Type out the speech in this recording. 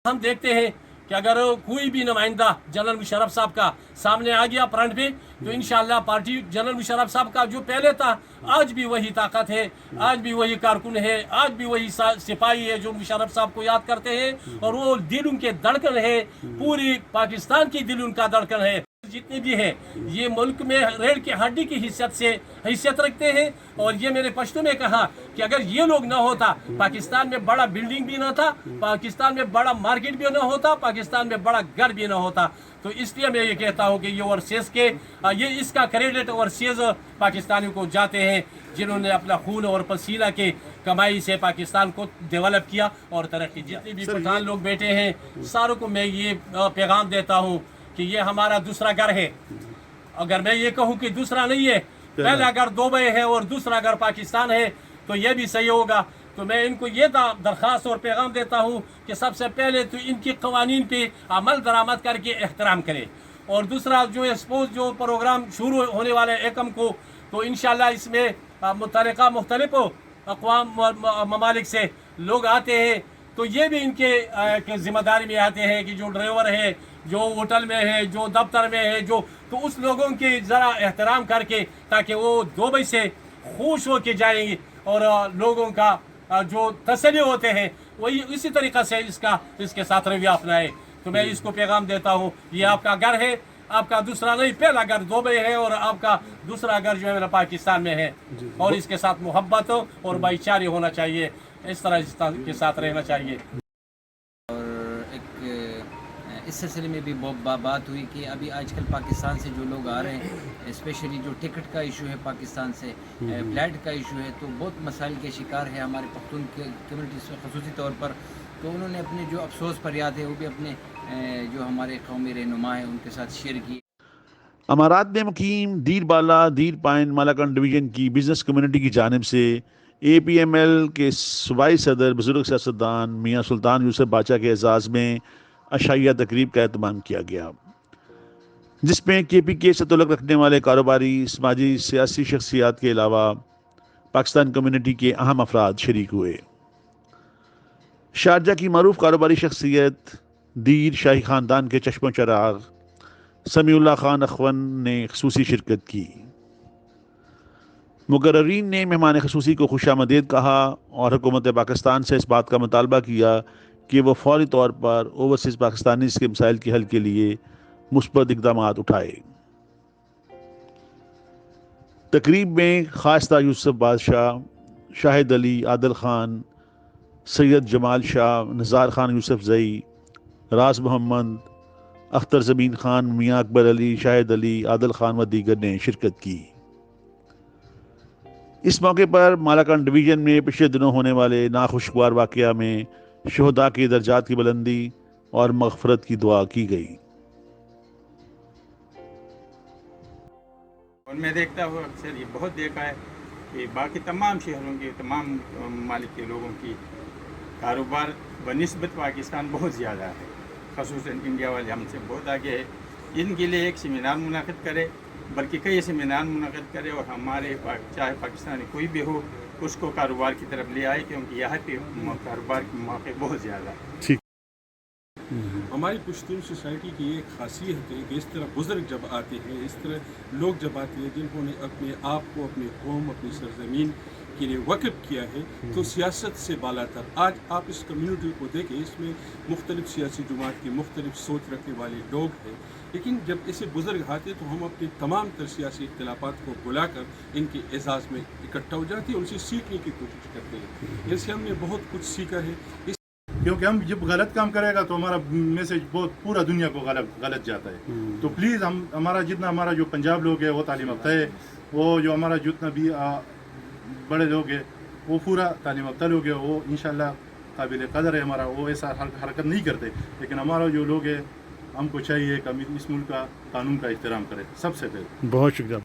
हम देखते हैं कि अगर कोई भी नुमाइंदा जनरल मुशर्रफ साहब का सामने आ गया फ्रंट पे तो इंशाअल्लाह पार्टी जनरल मुशर्रफ साहब का जो पहले था आज भी वही ताकत है, आज भी वही कारकुन है, आज भी वही सिपाही है जो मुशर्रफ साहब को याद करते हैं और वो दिल उनके धड़कन है, पूरी पाकिस्तान की दिल उनका धड़कन है। जितने भी हैं ये मुल्क में रेल की हड्डी की हैसियत रखते हैं और ये मेरे पश्तो में कहा कि अगर ये लोग ना होता पाकिस्तान में बड़ा बिल्डिंग भी ना था, पाकिस्तान में बड़ा मार्केट भी ना होता, पाकिस्तान में बड़ा घर भी ना होता। तो इसलिए मैं ये कहता हूँ कि ये ओवरसीज के ये इसका क्रेडिट ओवरसीज पाकिस्तानियों को जाते हैं जिन्होंने अपना खून और पसीना के कमाई से पाकिस्तान को डेवलप किया और तरक्की। जितने भी पठान लोग बैठे हैं सारों को मैं ये पैगाम देता हूँ कि ये हमारा दूसरा घर है। अगर मैं ये कहूँ कि दूसरा नहीं है, पहला घर दुबई है और दूसरा घर पाकिस्तान है तो ये भी सही होगा। तो मैं इनको ये दरख्वास्त और पैगाम देता हूँ कि सबसे पहले तो इनकी कवानीन पे अमल दरामद करके एहतराम करें और दूसरा जो स्पोर्ट्स जो प्रोग्राम शुरू होने वाले एकम को तो इंशाल्लाह इसमें मुतल्लिका मुख्तलिफ अक़वाम ममालिक से लोग आते हैं तो ये भी इनके जिम्मेदारी में आते हैं कि जो ड्राइवर है, जो होटल में है, जो दफ्तर में है, जो तो उस लोगों की ज़रा एहतराम करके ताकि वो दुबई से खुश हो के जाएंगे और लोगों का जो तसल्ली होते हैं वही इसी तरीक़ा से इसके साथ रवैया अपनाए। तो मैं इसको पैगाम देता हूँ ये आपका घर है, आपका दूसरा नहीं, पहला घर दुबई है और आपका दूसरा घर जो है मेरा पाकिस्तान में है और इसके साथ मोहब्बत और भाईचारे होना चाहिए, इस तरह के साथ रहना चाहिए। और इस सिलसिले में भी बहुत बात हुई कि अभी आजकल पाकिस्तान से जो लोग आ रहे हैं स्पेशली जो टिकट का इशू है पाकिस्तान से, फ्लाइट का इशू है, तो बहुत मसाइल के शिकार है हमारे पख्तून कम्यूनिटी खसूसी तौर पर। तो उन्होंने अपने जो अफसोस फरियाद है वो भी अपने जो हमारे कौमी रहनुमा है उनके साथ शेयर की। अमारात में मुकीम दीर बाला दीर पाइन मालाकंड डिवीज़न की बिज़नेस कम्युनिटी की जानिब से APML के सूबाई सदर बुजुर्ग सियासतदान मियाँ सुल्तान यूसुफ बाचा के एजाज़ में अशाइया तकरीब का एहतमाम किया गया जिसमें KPK से तल्लुक़ रखने वाले कारोबारी समाजी सियासी शख्सियात के अलावा पाकिस्तान कम्युनिटी के अहम अफराद शरीक हुए। शारजा की मरूफ कारोबारी शख्सियत दीर शाही ख़ानदान के चश्मो चराग समीउल्लाह खान अखवन ने खसूसी शिरकत की। मुकर्रीन ने मेहमान खसूसी को खुशामदीद कहा और हुकूमत पाकिस्तान से इस बात का मुतालबा किया कि वह फौरी तौर पर ओवरसीज़ पाकिस्तानीज़ के मसाइल के हल के लिए मुस्बत इक़दामात उठाए। तकरीब में खास्ता यूसुफ बादशाह, शाहिद अली, आदिल खान, सैयद जमाल शाह, नज़ार खान यूसुफ ज़ई, राज मोहम्मद, अख्तर ज़मीन खान, मियाँ अकबर अली, शाहिद अली, आदिल खान व दीगर ने शिरकत की। इस मौके पर मालाकंड डिवीज़न में पिछले दिनों होने वाले नाखुशगवार वाक़या में शहदा के दर्जात की बुलंदी और मग़फ़रत की दुआ की गई। और मैं देखता हूँ अक्सर ये बहुत देखा है कि बाकी तमाम शहरों के तमाम ममालिक के लोगों की कारोबार बनिस्बत पाकिस्तान बहुत ज़्यादा है, ख़ुसूसन इंडिया वाले हमसे बहुत आगे है। इनके लिए एक सेमिनार मुनाक़िद करे, बल्कि कई सेमिनार मुनाक़िद करे और हमारे चाहे पाकिस्तानी कोई भी हो उसको कारोबार की तरफ ले आए, क्योंकि यहाँ पे कारोबार के मौके बहुत ज़्यादा है। हमारी पुश्तून सोसाइटी की एक खासियत है कि इस तरह बुज़ुर्ग जब आते हैं, इस तरह लोग जब आते हैं जिन्होंने अपने आप को, अपने कौम, अपनी सरज़मीन के लिए वक़्फ़ किया है, तो सियासत से बालातर आज आप इस कम्युनिटी को देखें, इसमें मुख्तलिफ़ सियासी जमात की मुख्तलिफ़ सोच रखने वाले लोग हैं। लेकिन जब ऐसे बुज़ुर्ग आते तो हम अपनी तमाम तर सियासी इख्तिलाफ़ात को बुलाकर इनके एजाज़ में इकट्ठा हो जाते हैं, उनसे सीखने की कोशिश करते हैं। इससे हमने बहुत कुछ सीखा है, क्योंकि हम जब गलत काम करेगा तो हमारा मैसेज बहुत पूरा दुनिया को गलत जाता है। तो प्लीज़ हमारा जितना हमारा जो पंजाब लोग है वो तालीम याफ्ता है, वो जो हमारा जितना भी बड़े लोग हैं वो पूरा तालीम याफ्ता लोग है, वो इंशाल्लाह काबिल कदर है हमारा, वो ऐसा हरकत नहीं करते। लेकिन हमारा जो लोग है हमको चाहिए कि इस मुल्क का कानून का एहतराम करें सबसे पहले। बहुत शुक्रिया।